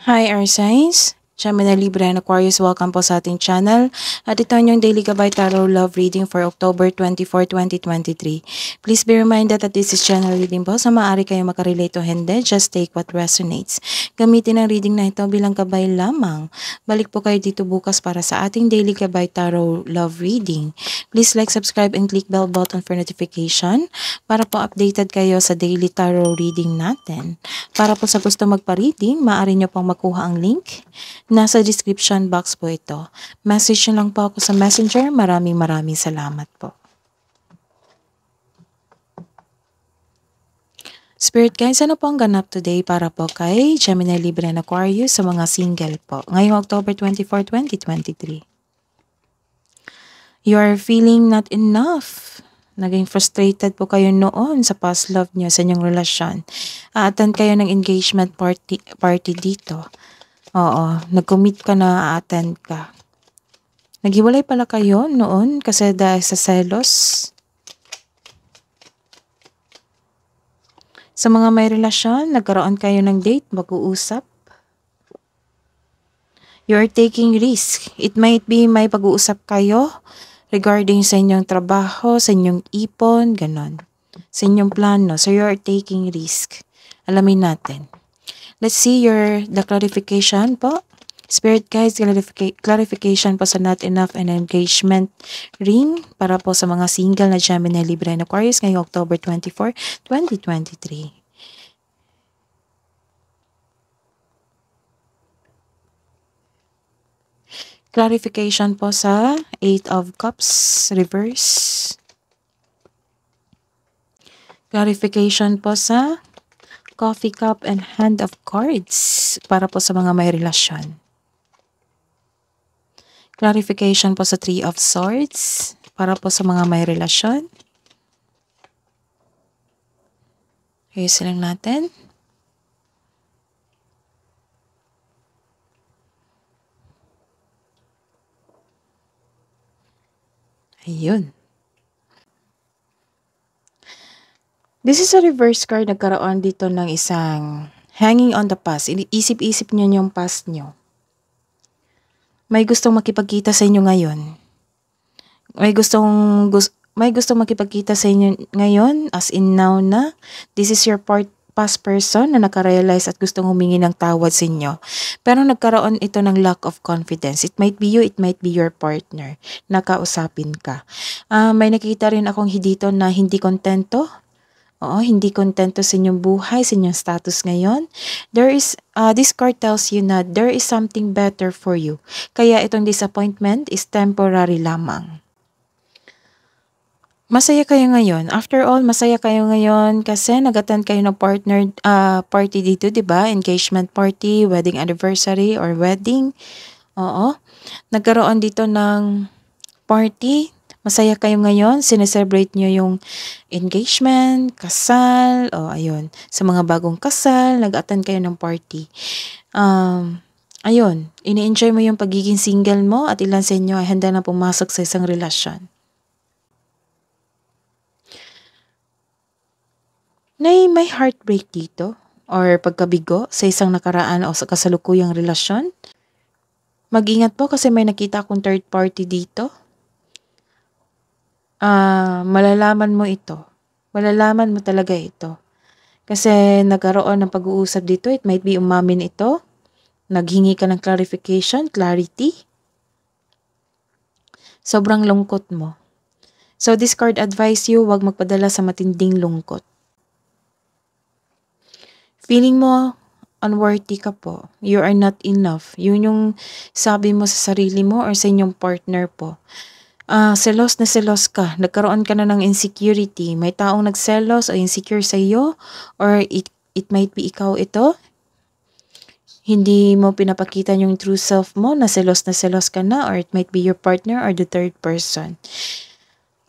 Hi, Air Signs! Gemini, Libra, and Aquarius, welcome po sa ating channel. At ito ang yung Daily Gabay Tarot Love Reading for October 24, 2023. Please be reminded that this is channel reading po, so maaari kayo makarelate o hindi. Just take what resonates. Gamitin ang reading na ito bilang gabay lamang. Balik po kayo dito bukas para sa ating Daily Gabay Tarot Love Reading. Please like, subscribe, and click bell button for notification para po updated kayo sa daily tarot reading natin. Para po sa gusto magpa-reading, maaari nyo pong makuha ang link. Nasa description box po ito. Message nyo lang po ako sa messenger. Maraming salamat po. Spirit guys, ano po ang ganap today para po kay Gemini, Libra, and Aquarius sa mga single po ngayong October 24, 2023? You are feeling not enough. Naging frustrated po kayo noon sa past love nyo, sa inyong relasyon. Attend kayo ng engagement party dito. Oo, nag-commit ka na, attend ka. Naghiwalay pala kayo noon kasi dahil sa selos. Sa mga may relasyon, nagkaroon kayo ng date, mag-uusap. You're taking risk. It might be may pag-uusap kayo regarding sa inyong trabaho, sa inyong ipon, ganon. Sa inyong plano. So you're taking risk. Alamin natin. Let's see the clarification po. Spirit guides, clarification po sa not enough and engagement ring para po sa mga single na Gemini, Libra, and Aquarius ngayong October 24, 2023. Clarification po sa 8 of Cups reverse. Clarification po sa Coffee Cup and Hand of Cards para po sa mga may relasyon. Clarification po sa 3 of Swords para po sa mga may relasyon. Ayusin lang natin. Ayun. This is a reverse card. Nagkaroon dito ng isang hanging on the past. Isip-isip nyo yung past nyo. May gustong makipagkita sa inyo ngayon. May gustong makipagkita sa inyo ngayon, as in now na. This is your past person na nakarealize at gustong humingi ng tawad sa inyo. Pero nagkaroon ito ng lack of confidence. It might be you, it might be your partner. Nakausapin ka. May nakita rin akong dito na hindi kontento. Oo, hindi kontento sa inyong buhay, sa inyong status ngayon. This card tells you na there is something better for you. Kaya itong disappointment is temporary lamang. Masaya kayo ngayon. After all, masaya kayo ngayon kasi nag-attend kayo ng party dito, 'di ba? Engagement party, wedding anniversary or wedding. Oo. Nagkaroon dito ng party. Masaya kayo ngayon, sineselebrate nyo yung engagement, kasal, ayun. Sa mga bagong kasal, nag-attend kayo ng party. Ayun, ini-enjoy mo yung pagiging single mo at ilan sa inyo ay handa na pumasok sa isang relasyon. May heartbreak dito or pagkabigo sa isang nakaraan o sa kasalukuyang relasyon. Mag-ingat po kasi may nakita akong third party dito. Malalaman mo ito. Malalaman mo talaga ito. Kasi nagkaroon ng pag-uusap dito. It might be umamin ito. Naghingi ka ng clarification, clarity. Sobrang lungkot mo. So this card advise you, huwag magpadala sa matinding lungkot. Feeling mo unworthy ka po. You are not enough. Yun yung sabi mo sa sarili mo or sa inyong partner po. Selos na selos ka. Nagkaroon ka na ng insecurity. May taong nagselos o insecure sa iyo or it might be ikaw ito. Hindi mo pinapakita yung true self mo na selos ka na or it might be your partner or the third person.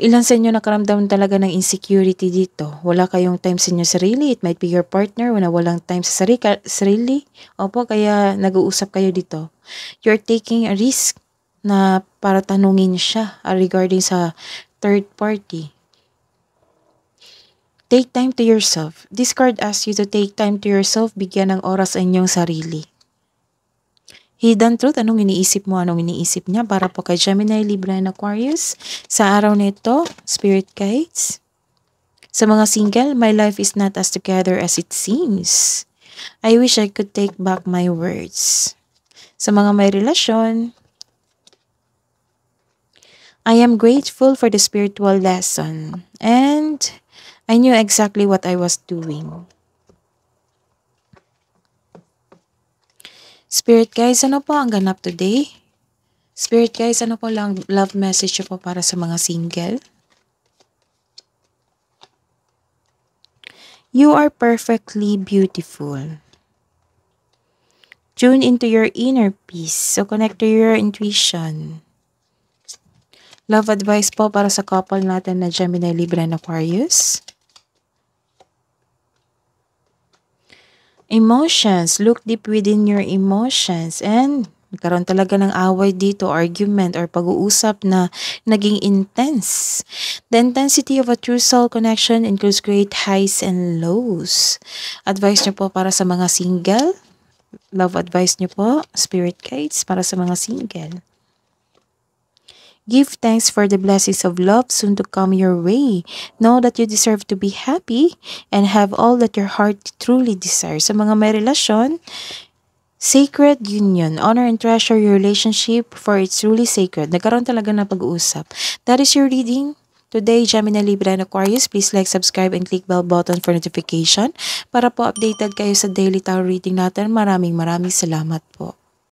Ilan sa inyo nakaramdam talaga ng insecurity dito? Wala kayong time sa inyo sarili. It might be your partner na walang time sa sarili. Opo, kaya nag-uusap kayo dito. You're taking a risk na para tanungin siya regarding sa third party. Take time to yourself. This card asks you to take time to yourself, bigyan ng oras sa inyong sarili. Hidden truth, anong iniisip mo, anong iniisip niya para po kay Gemini, Libra, and Aquarius sa araw nito, Spirit Guides. Sa mga single, my life is not as together as it seems. I wish I could take back my words. Sa mga may relasyon, I am grateful for the spiritual lesson and I knew exactly what I was doing. Spirit guys, ano po ang ganap today? Spirit guys, ano po lang love message po para sa mga single? You are perfectly beautiful. Tune into your inner peace. So connect to your intuition. Love advice po para sa couple natin na Gemini, Libra, and Aquarius. Emotions. Look deep within your emotions and magkaroon talaga ng away dito, argument or pag-uusap na naging intense. The intensity of a true soul connection includes great highs and lows. Advice nyo po para sa mga single. Love advice nyo po, Spirit Guides, para sa mga single. Give thanks for the blessings of love soon to come your way. Know that you deserve to be happy and have all that your heart truly desires. Sa mga may relasyon, sacred union. Honor and treasure your relationship for it's truly sacred. Nagkaroon talaga na pag-uusap. That is your reading today, Gemini, Libra, and Aquarius. Please like, subscribe, and click bell button for notification para po updated kayo sa daily tarot reading natin. Maraming salamat po.